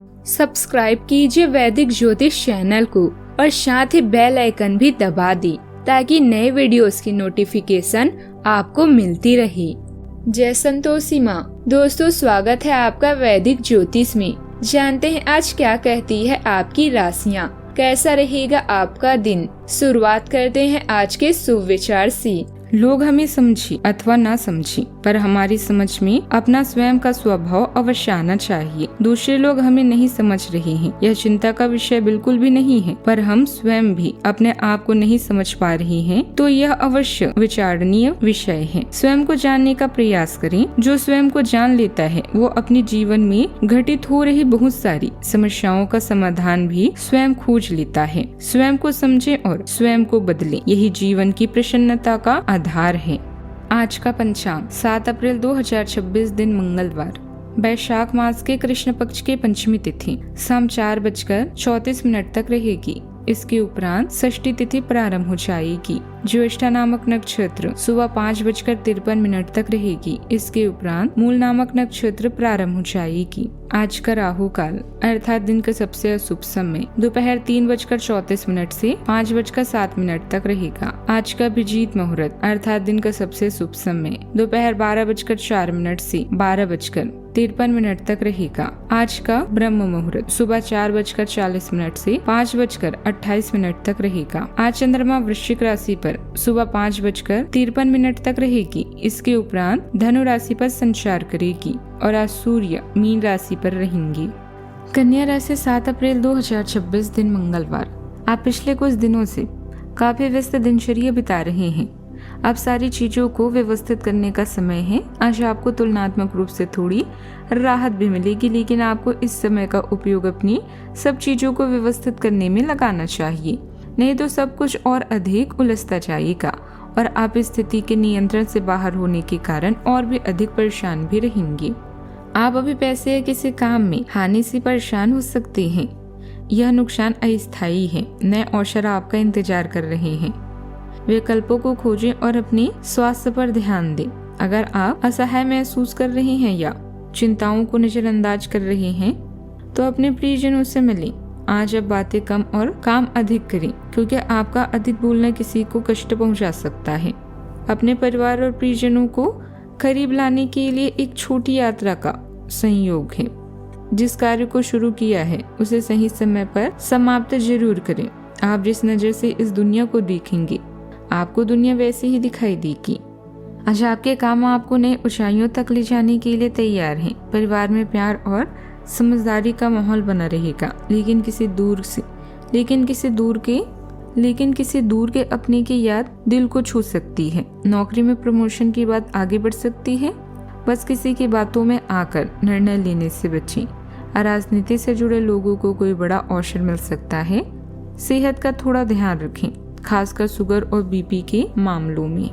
Subscribe कीजिए वैदिक ज्योतिष चैनल को और साथ ही बेल आइकन भी दबा दी ताकि नए वीडियोस की नोटिफिकेशन आपको मिलती रहे। जय संतोषी माँ। दोस्तों, स्वागत है आपका वैदिक ज्योतिष में। जानते हैं आज क्या कहती है आपकी राशियाँ, कैसा रहेगा आपका दिन। शुरुआत करते हैं आज के शुभ विचार से। लोग हमें समझे अथवा ना समझे, पर हमारी समझ में अपना स्वयं का स्वभाव अवश्य आना चाहिए। दूसरे लोग हमें नहीं समझ रहे हैं, यह चिंता का विषय बिल्कुल भी नहीं है, पर हम स्वयं भी अपने आप को नहीं समझ पा रहे हैं तो यह अवश्य विचारणीय विषय है। स्वयं को जानने का प्रयास करें। जो स्वयं को जान लेता है वो अपने जीवन में घटित हो रही बहुत सारी समस्याओं का समाधान भी स्वयं खोज लेता है। स्वयं को समझे और स्वयं को बदले, यही जीवन की प्रसन्नता का आधार है। आज का पंचांग 7 अप्रैल 2026 दिन मंगलवार, वैशाख मास के कृष्ण पक्ष के पंचमी तिथि शाम 4:34 तक रहेगी। इसके उपरांत षष्ठी तिथि प्रारंभ हो जाएगी। ज्येष्ठा नामक नक्षत्र सुबह 5:53 तक रहेगी। इसके उपरांत मूल नामक नक्षत्र प्रारंभ हो जाएगी। आज का राहु काल अर्थात दिन का सबसे अशुभ समय दोपहर 3:34 से 5:07 तक रहेगा। आज का अभिजीत मुहूर्त अर्थात दिन का सबसे शुभ समय दोपहर 12:04 से 12:53 तक रहेगा। आज का ब्रह्म मुहूर्त सुबह 4:40 से 5:28 तक रहेगा। आज चंद्रमा वृश्चिक राशि पर सुबह 5:53 तक रहेगी। इसके उपरांत धनु राशि पर संचार करेगी और आज सूर्य मीन राशि पर रहेंगी। कन्या राशि 7 अप्रैल 2026 दिन मंगलवार। आप पिछले कुछ दिनों से काफी व्यस्त दिनचर्या बिता रहे हैं। अब सारी चीजों को व्यवस्थित करने का समय है। आज आपको तुलनात्मक रूप से थोड़ी राहत भी मिलेगी, लेकिन आपको इस समय का उपयोग अपनी सब चीजों को व्यवस्थित करने में लगाना चाहिए, नहीं तो सब कुछ और अधिक उलझता जाएगा और आप इस स्थिति के नियंत्रण से बाहर होने के कारण और भी अधिक परेशान भी रहेंगे। आप अभी पैसे या किसी काम में हानि से परेशान हो सकते हैं। यह नुकसान अस्थायी है। नए अवसर आपका इंतजार कर रहे हैं। विकल्पों को खोजें और अपने स्वास्थ्य पर ध्यान दें। अगर आप असहाय महसूस कर रहे हैं या चिंताओं को नजरअंदाज कर रहे हैं तो अपने प्रियजनों से मिलें। आज अब बातें कम और काम अधिक करें, क्योंकि आपका अधिक बोलना किसी को कष्ट पहुंचा सकता है। अपने परिवार और प्रियजनों को करीब लाने के लिए एक छोटी यात्रा का संयोग है। जिस कार्य को शुरू किया है उसे सही समय पर समाप्त जरूर करें। आप जिस नजर से इस दुनिया को देखेंगे आपको दुनिया वैसे ही दिखाई देगी। आज आपके काम आपको नई ऊंचाइयों तक ले जाने के लिए तैयार हैं। परिवार में प्यार और समझदारी का माहौल बना रहेगा, लेकिन किसी दूर के अपने की याद दिल को छू सकती है। नौकरी में प्रमोशन की बात आगे बढ़ सकती है। बस किसी की बातों में आकर निर्णय लेने से बचें। राजनीति से जुड़े लोगों को कोई बड़ा अवसर मिल सकता है। सेहत का थोड़ा ध्यान रखें, खासकर शुगर और बीपी के मामलों में।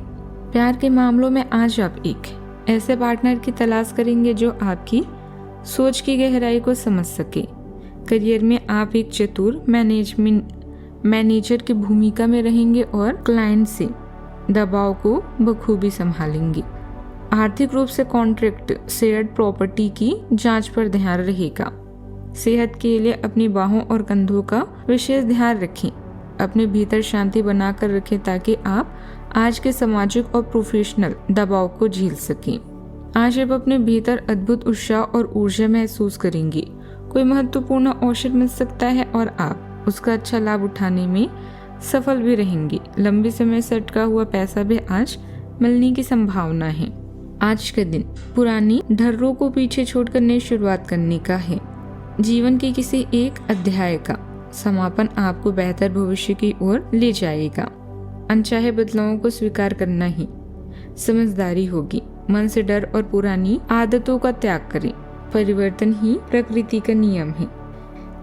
प्यार के मामलों में आज आप एक ऐसे पार्टनर की तलाश करेंगे जो आपकी सोच की गहराई को समझ सके। करियर में आप एक चतुर मैनेजर की भूमिका में रहेंगे और क्लाइंट से दबाव को बखूबी संभालेंगे। आर्थिक रूप से कॉन्ट्रैक्ट शेयर्ड प्रॉपर्टी की जांच पर ध्यान रहेगा। सेहत के लिए अपनी बाहों और कंधों का विशेष ध्यान रखें। अपने भीतर शांति बनाकर रखें ताकि आप आज के सामाजिक और प्रोफेशनल दबाव को झेल सकें। आज आप अपने भीतर अद्भुत उत्साह और ऊर्जा महसूस करेंगे। कोई महत्वपूर्ण अवसर मिल सकता है और आप उसका अच्छा लाभ उठाने में सफल भी रहेंगे। लंबे समय से अटका हुआ पैसा भी आज मिलने की संभावना है। आज का दिन पुरानी ढर्रों को पीछे छोड़कर नई शुरुआत करने का है। जीवन के किसी एक अध्याय का समापन आपको बेहतर भविष्य की ओर ले जाएगा। अनचाहे बदलावों को स्वीकार करना ही समझदारी होगी। मन से डर और पुरानी आदतों का त्याग करें। परिवर्तन ही प्रकृति का नियम है,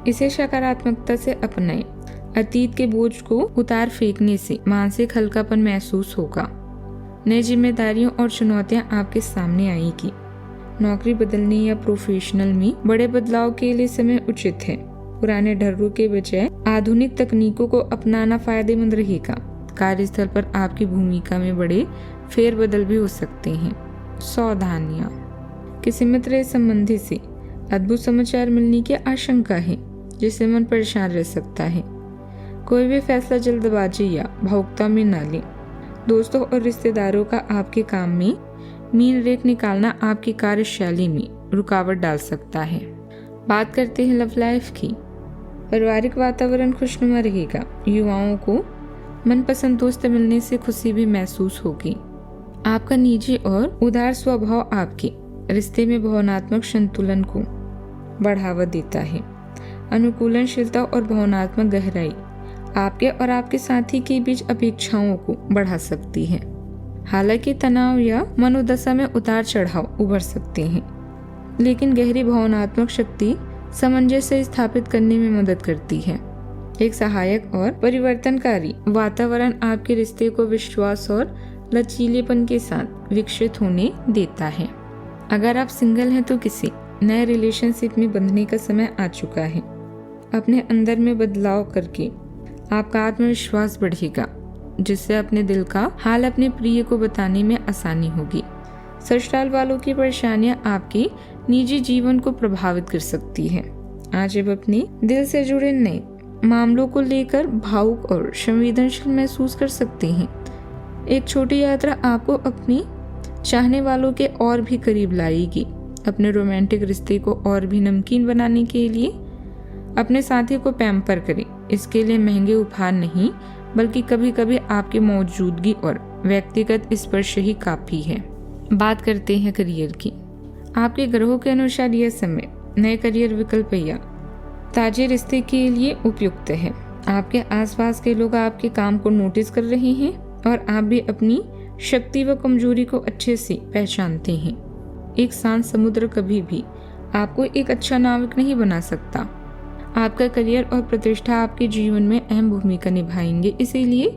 इसे सकारात्मकता से अपनाएं। अतीत के बोझ को उतार फेंकने से मानसिक हल्कापन महसूस होगा। नई जिम्मेदारियों और चुनौतियां आपके सामने आएगी। नौकरी बदलने या प्रोफेशनल में बड़े बदलाव के लिए समय उचित है। पुराने ढर्रों के बजाय आधुनिक तकनीकों को अपनाना फायदेमंद रहेगा। कार्यस्थल पर आपकी भूमिका में बड़े फेरबदल भी हो सकते हैं। सावधानियां, किसी मित्र या संबंधी से अद्भुत समाचार मिलने की आशंका है जिससे मन परेशान रह सकता है। कोई भी फैसला जल्दबाजी या भावुकता में ना लें। दोस्तों और रिश्तेदारों का आपके काम में मीन रेख निकालना आपकी कार्यशैली में रुकावट डाल सकता है। बात करते हैं लव लाइफ की। पारिवारिक वातावरण खुशनुमा रहेगा। युवाओं को मनपसंद दोस्त मिलने से खुशी भी महसूस होगी। आपका निजी और उदार स्वभाव आपके रिश्ते में भावनात्मक संतुलन को बढ़ावा देता है। अनुकूलनशीलता और भावनात्मक गहराई आपके और आपके साथी के बीच अपेक्षाओं को बढ़ा सकती है। हालांकि तनाव या मनोदशा में उतार चढ़ाव उभर सकते हैं, लेकिन गहरी भावनात्मक शक्ति सामंजस्य स्थापित करने में मदद करती है। एक सहायक और परिवर्तनकारी वातावरण आपके रिश्ते को विश्वास और लचीलेपन के साथ विकसित होने देता है। अगर आप सिंगल हैं तो किसी नए रिलेशनशिप में बंधने का समय आ चुका है। अपने अंदर में बदलाव करके आपका आत्मविश्वास बढ़ेगा, जिससे अपने दिल का हाल अपने प्रिय को बताने में आसानी होगी। ससुराल वालों की परेशानियां आपके निजी जीवन को प्रभावित कर सकती है। आज आप अपने दिल से जुड़े नए मामलों को लेकर भावुक और संवेदनशील महसूस कर सकते हैं। एक छोटी यात्रा आपको अपनी चाहने वालों के और भी करीब लाएगी। अपने रोमांटिक रिश्ते को और भी नमकीन बनाने के लिए अपने साथी को पैम्पर करें। इसके लिए महंगे उपहार नहीं, बल्कि कभी कभी आपकी मौजूदगी और व्यक्तिगत स्पर्श ही काफी है। बात करते हैं करियर की। आपके ग्रहों के अनुसार यह समय नए करियर विकल्प या ताजे रिश्ते के लिए उपयुक्त है। आपके आसपास के लोग आपके काम को नोटिस कर रहे हैं और आप भी अपनी शक्ति व कमजोरी को अच्छे से पहचानते हैं। एक शांत समुद्र कभी भी आपको एक अच्छा नाविक नहीं बना सकता। आपका करियर और प्रतिष्ठा आपके जीवन में अहम भूमिका निभाएंगे, इसीलिए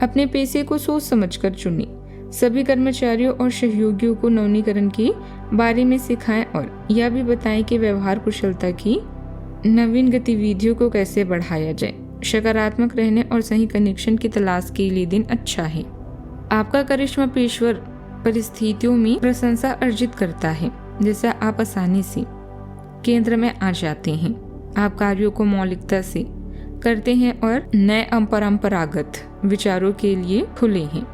अपने पेशे को सोच समझकर चुनें। सभी कर्मचारियों और सहयोगियों को नवीनीकरण के बारे में सिखाएं और यह भी बताएं कि व्यवहार कुशलता की नवीन गतिविधियों को कैसे बढ़ाया जाए। सकारात्मक रहने और सही कनेक्शन की तलाश के लिए दिन अच्छा है। आपका करिश्मा पेशेवर परिस्थितियों में प्रशंसा अर्जित करता है, जिससे आप आसानी से केंद्र में आ जाते हैं। आप कार्यों को मौलिकता से करते हैं और नए अपरंपरागत विचारों के खुले खुले हैं।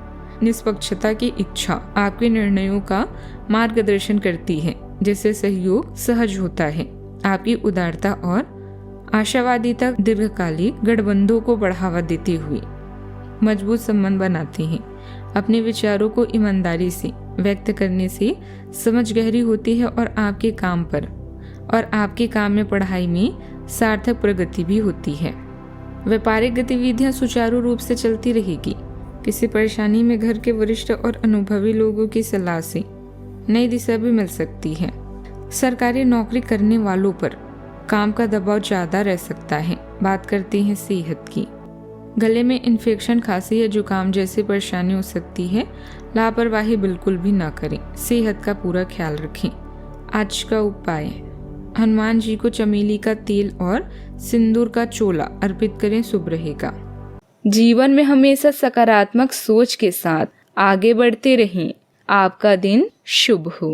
निष्पक्षता की इच्छा आपके निर्णयों का मार्गदर्शन करती है, जिससे सहयोग सहज होता है। आपकी उदारता और आशावादिता दीर्घकालिक गठबंधों को बढ़ावा देते हुए मजबूत संबंध बनाते हैं। अपने विचारों को ईमानदारी से व्यक्त करने से समझ गहरी होती है और आपके काम में पढ़ाई में सार्थक प्रगति भी होती है। व्यापारिक गतिविधियां सुचारू रूप से चलती रहेगी। किसी परेशानी में घर के वरिष्ठ और अनुभवी लोगों की सलाह से नई दिशा भी मिल सकती है। सरकारी नौकरी करने वालों पर काम का दबाव ज्यादा रह सकता है। बात करते हैं सेहत की। गले में इन्फेक्शन, खांसी या जुकाम जैसी परेशानी हो सकती है। लापरवाही बिल्कुल भी ना करें। सेहत का पूरा ख्याल रखें। आज का उपाय, हनुमान जी को चमेली का तेल और सिंदूर का चोला अर्पित करें, शुभ रहेगा। जीवन में हमेशा सकारात्मक सोच के साथ आगे बढ़ते रहें। आपका दिन शुभ हो।